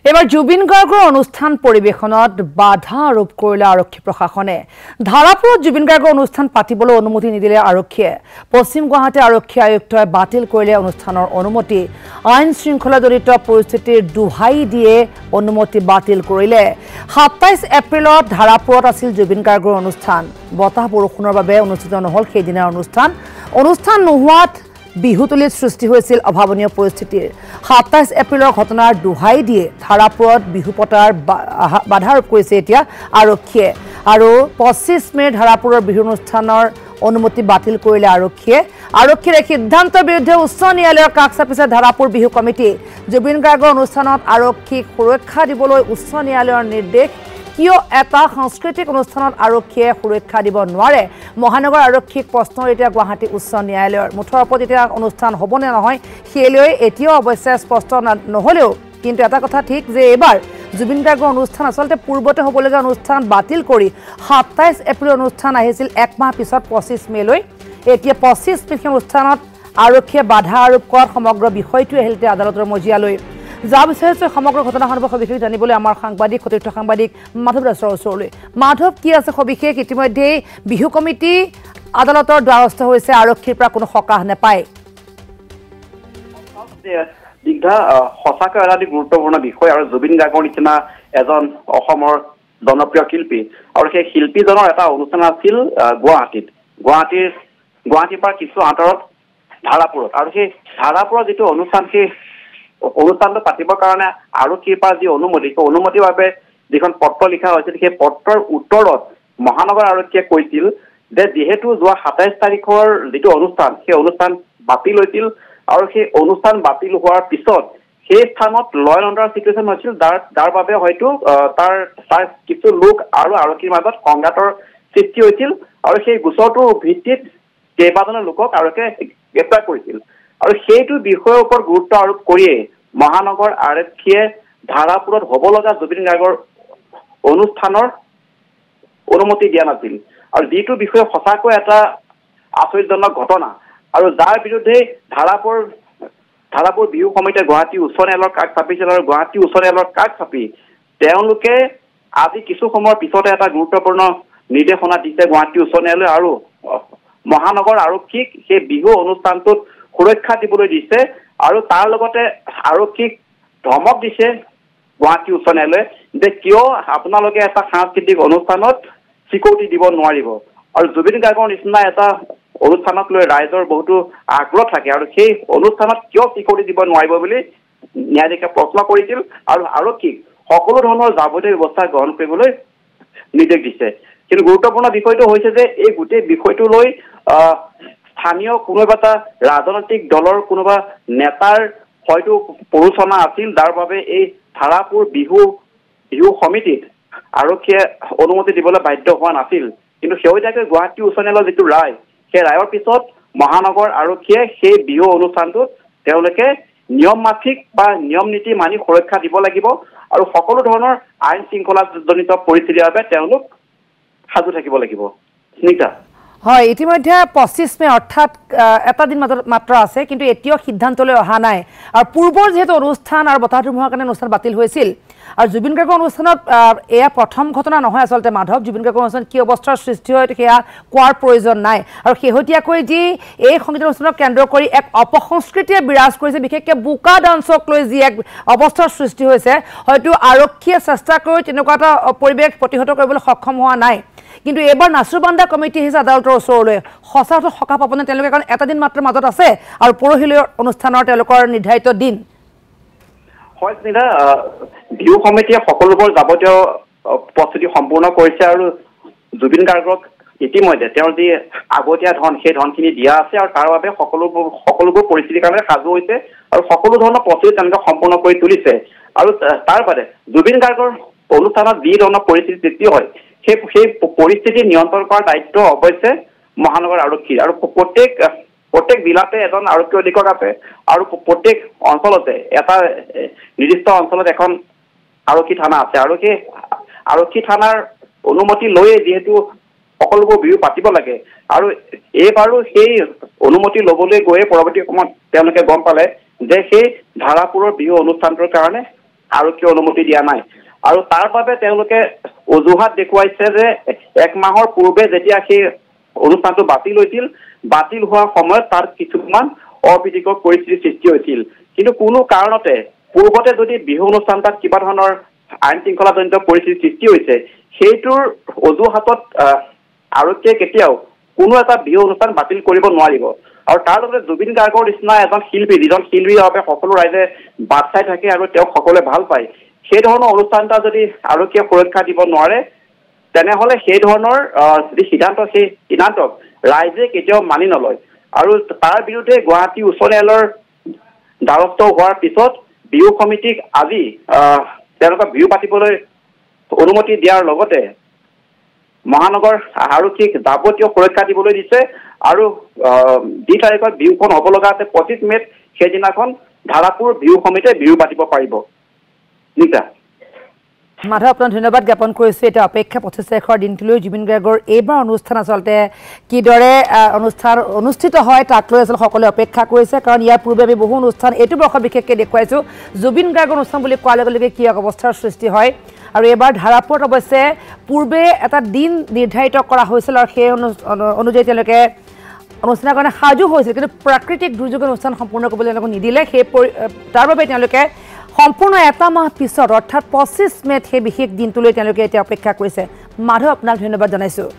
এবাৰ জুবিন গাৰ্গৰ অনুষ্ঠান পৰিবেশনত বাধা আৰোপ কৰিলে আৰক্ষী প্ৰশাসনে ধাৰাপুৰত জুবিন গাৰ্গৰ অনুষ্ঠান পাতিবলৈ অনুমতি নিদিলে আৰক্ষীয়ে পশ্চিম গুৱাহাটী আৰক্ষী আয়ুক্তই বাতিল কৰিলে অনুষ্ঠানৰ অনুমতি আইন শৃংখলাজনিত পৰিস্থিতিৰ দুহাই দিয়ে অনুমতি বাতিল কৰিলে ২৭ এপ্ৰিলত ধাৰাপুৰত আছিল জুবিন গাৰ্গৰ অনুষ্ঠান বতাহ বৰষুণৰ বাবে অনুষ্ঠিত নহল সেইদিনাৰ অনুষ্ঠান নোহোৱাত বিহুতলিত সৃষ্টি হৈছিল অভাৱনীয় পৰিস্থিতিৰ ২৭ এপ্ৰিলৰ ঘটনাৰ দুহাই দিয়ে ধাৰাপুৰত বিহু পতাৰ বাধা আৰোপ কৰিছে এতিয়া আৰক্ষীয়ে আৰু ২৫ মে ধাৰাপুৰৰ বিহু অনুষ্ঠানৰ অনুমতি বাতিল কৰিলে আৰক্ষীৰ এই সিদ্ধান্তৰ বিৰুদ্ধে উচ্চ ন্যায়ালয়ৰ কাষ চাপিছে ধাৰাপুৰ বিহু কমিটি জুবিন গাৰ্গৰ অনুষ্ঠানত আৰক্ষীক সুৰক্ষা দিবলৈ উচ্চ ন্যায়ালয়ৰ নিৰ্দেশ কিয় এটা সাংস্কৃতিক অনুষ্ঠানত আৰক্ষীয়ে সুৰক্ষা দিব নোৱাৰে মহানগৰ আৰক্ষীক প্ৰশ্ন এতিয়া গুৱাহাটী উচ্চ ন্যায়ালয়ৰ মুঠৰ ওপৰত এতিয়া অনুষ্ঠান হ'ব নে নহয় সেইলৈ এতিয়াও অৱশ্যে স্পষ্ট নহলেও কিন্তু এটা কথা ঠিক যে এবাৰ জুবিন গাৰ্গৰ অনুষ্ঠান আসলতে পূৰ্বতে হ'বলগীয়া অনুষ্ঠান বাতিল কৰি ২৭ এপ্ৰিল অনুষ্ঠান আহিছিল এক মাহ পিছত ২৫ মেলৈ এতিয়া ২৫ মে অনুষ্ঠানত আৰক্ষীয়ে বাধা আৰোপ কৰাৰ সমগ্ৰ বিষয়টো আহিল আদালতৰ মজিয়ালৈ যা বিচাৰিছে সমগ্ৰ ঘটনাখনৰ সবিশেষ জানিবলৈ আমাৰ সাংবাদিক সতীৰ্থ সাংবাদিক মাধৱ দাসৰ ওচৰলৈ মাধৱ কি আছে সবিশেষ ইতিমধ্যে বিহু কমিটি আদালতৰ দ্বাৰস্থ হৈছে আৰক্ষীৰ পৰা কোনো সকাহ নাপায় দিগধা সঁচাকৈ এটা গুৰুত্বপূৰ্ণ বিষয় আৰু জুবিন গাৰ্গৰ নিচিনা এজন অসমৰ জনপ্ৰিয় শিল্পী আৰু সেই শিল্পীজনৰ এটা অনুষ্ঠান আছিল গুৱাহাটীৰ পৰা কিছু আঁতৰত ধাৰাপুৰত আৰু সেই ধাৰাপুৰত যিটো অনুষ্ঠান সেই অনুষ্ঠানটো পাতিবৰ কাৰণে আৰক্ষীৰ পৰা যি অনুমতিৰ বাবে যিখন পত্ৰ লিখা হৈছিল সেই পত্ৰৰ উত্তৰত মহানগৰ আৰক্ষীয়ে কৈছিল যে যিহেতু যোৱা ২৭ তাৰিখৰ যিটো অনুষ্ঠান সেই অনুষ্ঠান বাতিল হৈছিল আৰু সেই অনুষ্ঠান বাতিল হোৱাৰ পিছত সেই স্থানত ল এণ্ড অৰ্ডাৰ চিটুৱেশ্যন হৈছিল যাৰ বাবে হয়তো তাৰ কিছু লোক আৰু আৰক্ষীৰ মাজত সংঘাতৰ সৃষ্টি হৈছিল আৰু সেই গোচৰটোৰ ভিত্তিত কেইবাজনো লোকক আৰক্ষীয়ে গ্ৰেপ্তাৰ কৰিছিল আৰু সেইটো বিষয়ৰ ওপৰত গুৰুত্ব আৰোপ কৰিয়ে মহানগৰ আৰক্ষীয়ে ধাৰাপুৰত হ'ব লগা জুবিন গাৰ্গৰ অনুষ্ঠানৰ অনুমতি দিয়া নাছিল আৰু যিটো বিষয় সঁচাকৈ এটা আচৰিতজনক ঘটনা আৰু যাৰ বিৰুদ্ধে ধাৰাপুৰ বিহু সমিতিয়ে গুৱাহাটী উচ্চ ন্যায়ালয়ৰ কাষ চাপিছিল আৰু গুৱাহাটী উচ্চ ন্যায়ালয়ৰ কাষ চাপি তেওঁলোকে আজি কিছু সময়ৰ পিছতে এটা গুৰুত্বপূৰ্ণ নিৰ্দেশনা দিছে গুৱাহাটী উচ্চ ন্যায়ালয় আৰু মহানগৰ আৰক্ষীক সেই বিহু অনুষ্ঠানটোত সুৰক্ষা দিবলৈ দিছে আৰু তাৰ লগতে আৰক্ষীক ধমক দিছে গুৱাহাটী উচ্চ ন্যায়ালয়ে যে কিয় আপোনালোকে এটা সাংস্কৃতিক অনুষ্ঠানত চিকিউৰিটি দিব নোৱাৰিব আৰু জুবিন গাৰ্গৰ নিচিনা এটা অনুষ্ঠানক লৈ ৰাইজৰ বহুতো আগ্ৰহ থাকে আৰু সেই অনুষ্ঠানত কিয় চিকিউৰিটি দিব নোৱাৰিব বুলি ন্যায়াধীশে প্ৰশ্ন কৰিছিল আৰু আৰক্ষীক সকলো ধৰণৰ যাৱতীয় ব্যৱস্থা গ্ৰহণ কৰিবলৈ নিৰ্দেশ দিছে কিন্তু গুৰুত্বপূৰ্ণ বিষয়টো হৈছে যে এই গোটেই বিষয়টো লৈ স্থানীয় কোনোবা এটা ৰাজনৈতিক দলৰ কোনোবা নেতাৰ হয়তো প্ৰৰোচনা আছিল যাৰ বাবে এই ধাৰাপুৰ বিহু সমিতিত আৰক্ষীয়ে অনুমতি দিবলৈ বাধ্য হোৱা নাছিল কিন্তু শেহতীয়াকৈ গুৱাহাটী উচ্চ ন্যায়ালয়ৰ যিটো ৰায় সেই ৰায়ৰ পিছত মহানগৰ আৰক্ষীয়ে সেই বিহু অনুষ্ঠানটোত তেওঁলোকে নিয়ম মাফিক বা নিয়ম নীতি মানি সুৰক্ষা দিব লাগিব আৰু সকলো ধৰণৰ আইন শৃংখলাজনিত পৰিস্থিতিৰ বাবে তেওঁলোক সাজু থাকিব লাগিব স্নিগ্ধা হয় ইতিমধ্যে ২৫ মে অৰ্থাৎ এটা দিন মাত্ৰ আছে কিন্তু এতিয়াও সিদ্ধান্তলৈ অহা নাই আৰু পূৰ্বৰ যেহেতু অনুষ্ঠান আৰু বতাহ ধুমুহাৰ কাৰণে অনুষ্ঠান বাতিল হৈছিল আৰু জুবিন গাৰ্গৰ অনুষ্ঠানত এয়া প্ৰথম ঘটনা নহয় আচলতে মাধৱ জুবিন গাৰ্গৰ অনুষ্ঠান কি অৱস্থাৰ সৃষ্টি হয় সেয়া কোৱাৰ প্ৰয়োজন নাই আৰু শেহতীয়াকৈ যি এই সংগীত অনুষ্ঠানক কেন্দ্ৰ কৰি এক অপসংস্কৃতিয়ে বিৰাজ কৰিছে বিশেষকৈ বোকা ডান্সক লৈ যি এক অৱস্থাৰ সৃষ্টি হৈছে হয়তো আৰক্ষীয়ে চেষ্টা কৰি তেনেকুৱা এটা পৰিৱেশ প্ৰতিহত কৰিবলৈ সক্ষম হোৱা নাই কিন্তু এবাৰ নাছুৰবান্দা কমিটি আহিছে আদালতৰ ওচৰলৈ সঁচা অৰ্থত সকাহ পাবনে তেওঁলোকে কাৰণ এটা দিন মাত্ৰ মাজত আছে আৰু পৰহিলৈ অনুষ্ঠানৰ তেওঁলোকৰ নিৰ্ধাৰিত দিন হয় স্নিগ্ধা বিহু সমিতিয়ে সকলোবোৰ যাৱতীয় প্ৰস্তুতি সম্পূৰ্ণ কৰিছে আৰু জুবিন গাৰ্গক ইতিমধ্যে তেওঁৰ যি আগতীয়া ধন সেই ধনখিনি দিয়া আছে আৰু তাৰ বাবে সকলোবোৰ পৰিস্থিতিৰ কাৰণে সাজু হৈছে আৰু সকলো ধৰণৰ প্ৰস্তুতি তেওঁলোকে সম্পূৰ্ণ কৰি তুলিছে আৰু তাৰ বাদে জুবিন গাৰ্গৰ অনুষ্ঠানত যি ধৰণৰ পৰিস্থিতি সৃষ্টি হয় সেই পৰিস্থিতি নিয়ন্ত্ৰণ কৰাৰ দায়িত্ব অৱশ্যে মহানগৰ আৰক্ষীৰ আৰু প্ৰত্যেক জিলাতে এজন আৰক্ষী অধীক্ষক আছে আৰু প্ৰত্যেক অঞ্চলতে এটা নিৰ্দিষ্ট অঞ্চলত এখন আৰক্ষী থানা আছে আৰু সেই আৰক্ষী থানাৰ অনুমতি লৈয়ে যিহেতু সকলোবোৰ বিহু পাতিব লাগে আৰু এইবাৰো সেই অনুমতি ল'বলৈ গৈয়ে পৰৱৰ্তী সময়ত তেওঁলোকে গম পালে যে সেই ধাৰাপুৰৰ বিহু অনুষ্ঠানটোৰ কাৰণে আৰক্ষীয়ে অনুমতি দিয়া নাই আৰু তাৰ বাবে তেওঁলোকে অজুহাত দেখুৱাইছে যে 1 মাহৰ পূৰ্বে যেতিয়া সেই অনুষ্ঠানটো বাতিল হৈছিল বাতিল হোৱাৰ সময়ত তাৰ কিছুমান অপ্ৰীতিকৰ পৰিস্থিতিৰ সৃষ্টি হৈছিল কিন্তু কোনো কাৰণতে পূৰ্বতে যদি বিহু অনুষ্ঠান তাত কিবা ধৰণৰ আইন শৃংখলাজনিত পৰিস্থিতিৰ সৃষ্টি হৈছে সেইটোৰ অজুহাতত আৰক্ষীয়ে কেতিয়াও কোনো এটা বিহু অনুষ্ঠান বাতিল কৰিব নোৱাৰিব আৰু তাৰ লগতে জুবিন গাৰ্গৰ নিচিনা এজন শিল্পী যিজন শিল্পীৰ বাবে সকলো ৰাইজে বাট চাই থাকে আৰু তেওঁক সকলোৱে ভাল পায় সেই ধৰণৰ অনুষ্ঠান এটা যদি আৰক্ষীয়ে সুৰক্ষা দিব নোৱাৰে তেনেহলে সেই ধৰণৰ যি সিদ্ধান্তক ৰাইজে কেতিয়াও মানি নলয় আৰু তাৰ বিৰুদ্ধে গুৱাহাটী উচ্চ ন্যায়ালয়ৰ দ্বাৰস্থ হোৱাৰ পিছত বিহু সমিতিক আজি তেওঁলোকে বিহু পাতিবলৈ অনুমতি দিয়াৰ লগতে মহানগৰ আৰক্ষীক যাৱতীয় সুৰক্ষা দিবলৈ দিছে আৰু যি তাৰিখত বিহুখন হ'ব লগা আছে 25 মেত সেইদিনাখন ধাৰাপুৰ বিহু সমিতিয়ে বিহু পাতিব পাৰিব নিকা মাধৱ আপোনাক ধন্যবাদ জ্ঞাপন কৰিছোঁ এটা অপেক্ষা 25 তাৰিখৰ দিনটোলৈ জুবিন গাৰ্গৰ এইবাৰ অনুষ্ঠান আচলতে কিদৰে অনুষ্ঠিত হয় তাক লৈ আচলতে সকলোৱে অপেক্ষা কৰিছে কাৰণ ইয়াৰ পূৰ্বে আমি বহু অনুষ্ঠান এইটো বৰ্ষত বিশেষকৈ দেখুৱাইছোঁ জুবিন গাৰ্গৰ অনুষ্ঠান বুলি কোৱাৰ লগে লগে কি এক অৱস্থাৰ সৃষ্টি হয় আৰু এইবাৰ ধাৰাপুৰত অৱশ্যে পূৰ্বে এটা দিন নিৰ্ধাৰিত কৰা হৈছিল আৰু সেই অনুযায়ী তেওঁলোকে অনুষ্ঠানৰ কাৰণে সাজু হৈছিল কিন্তু প্ৰাকৃতিক দুৰ্যোগ অনুষ্ঠান সম্পূৰ্ণ কৰিবলৈ তেওঁলোকক নিদিলে সেই তাৰ বাবে তেওঁলোকে সম্পূৰ্ণ এটা মাহ পিছত অৰ্থাৎ 25 মেত সেই বিশেষ দিনটোলৈ তেওঁলোকে এতিয়া অপেক্ষা কৰিছে মাধৱ আপোনাক ধন্যবাদ জনাইছোঁ